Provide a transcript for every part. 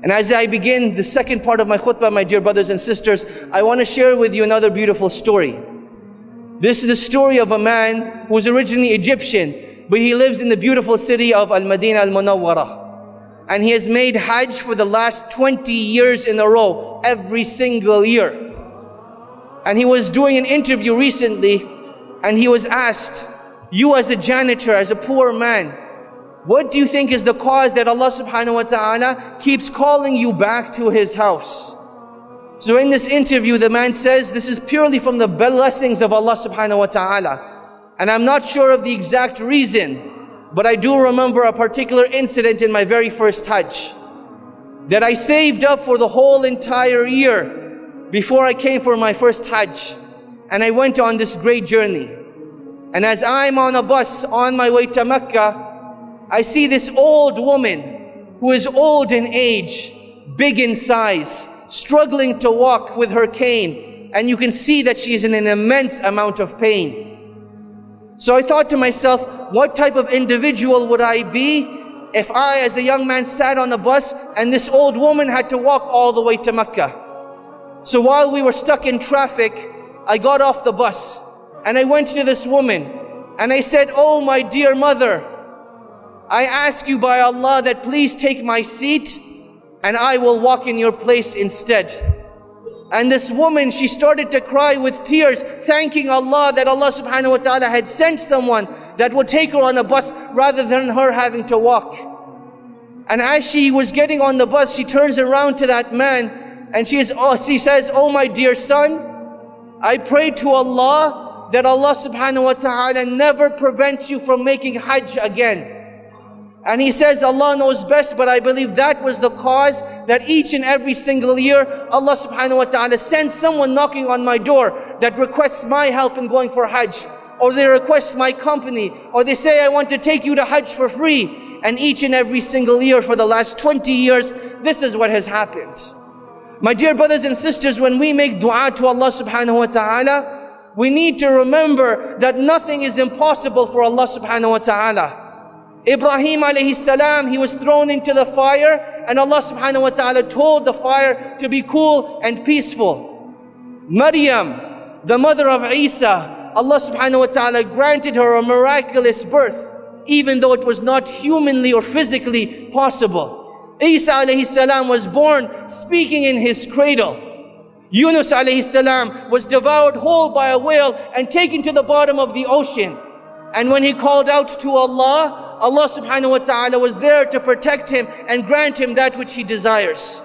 And as I begin the second part of my khutbah, my dear brothers and sisters, I want to share with you another beautiful story. This is the story of a man who was originally Egyptian, but he lives in the beautiful city of Al-Madinah Al-Munawwarah. And he has made Hajj for the last 20 years in a row, every single year. And he was doing an interview recently, and he was asked, you as a janitor, as a poor man, what do you think is the cause that Allah subhanahu wa ta'ala keeps calling you back to His house? So in this interview, the man says, this is purely from the blessings of Allah subhanahu wa ta'ala. And I'm not sure of the exact reason, but I do remember a particular incident in my very first Hajj that I saved up for the whole entire year before I came for my first Hajj. And I went on this great journey. And as I'm on a bus on my way to Mecca, I see this old woman who is old in age, big in size, struggling to walk with her cane. And you can see that she is in an immense amount of pain. So I thought to myself, what type of individual would I be if I, as a young man, sat on a bus and this old woman had to walk all the way to Mecca? So while we were stuck in traffic, I got off the bus and I went to this woman and I said, oh my dear mother, I ask you by Allah that please take my seat and I will walk in your place instead. And this woman, she started to cry with tears, thanking Allah that Allah subhanahu wa ta'ala had sent someone that would take her on a bus rather than her having to walk. And as she was getting on the bus, she turns around to that man and she says, oh my dear son, I pray to Allah that Allah subhanahu wa ta'ala never prevents you from making Hajj again. And he says, Allah knows best, but I believe that was the cause that each and every single year, Allah subhanahu wa ta'ala sends someone knocking on my door that requests my help in going for Hajj. Or they request my company, or they say, I want to take you to Hajj for free. And each and every single year for the last 20 years, this is what has happened. My dear brothers and sisters, when we make dua to Allah subhanahu wa ta'ala, we need to remember that nothing is impossible for Allah subhanahu wa ta'ala. Ibrahim alayhi salam, he was thrown into the fire and Allah subhanahu wa ta'ala told the fire to be cool and peaceful. Maryam, the mother of Isa, Allah subhanahu wa ta'ala granted her a miraculous birth, even though it was not humanly or physically possible. Isa alayhi salam was born speaking in his cradle. Yunus alayhi salam was devoured whole by a whale and taken to the bottom of the ocean. And when he called out to Allah, Allah subhanahu wa ta'ala was there to protect him and grant him that which he desires.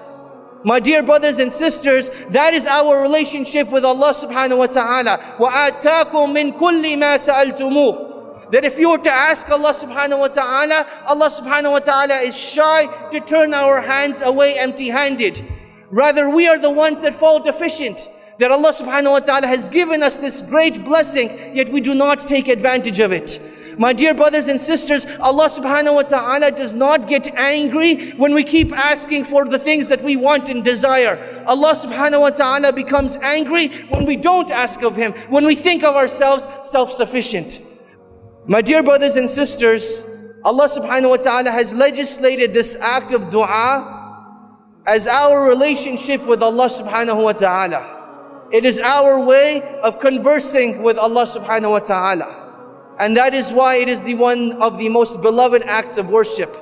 My dear brothers and sisters, that is our relationship with Allah subhanahu wa ta'ala. وَآتَاكُم مِّن كُلِّ مَا سَأَلْتُمُوهُ. That if you were to ask Allah subhanahu wa ta'ala, Allah subhanahu wa ta'ala is shy to turn our hands away empty-handed. Rather, we are the ones that fall deficient. That Allah subhanahu wa ta'ala has given us this great blessing, yet we do not take advantage of it. My dear brothers and sisters, Allah subhanahu wa ta'ala does not get angry when we keep asking for the things that we want and desire. Allah subhanahu wa ta'ala becomes angry when we don't ask of Him, when we think of ourselves self-sufficient. My dear brothers and sisters, Allah subhanahu wa ta'ala has legislated this act of dua as our relationship with Allah subhanahu wa ta'ala. It is our way of conversing with Allah subhanahu wa ta'ala. And that is why it is one of the most beloved acts of worship.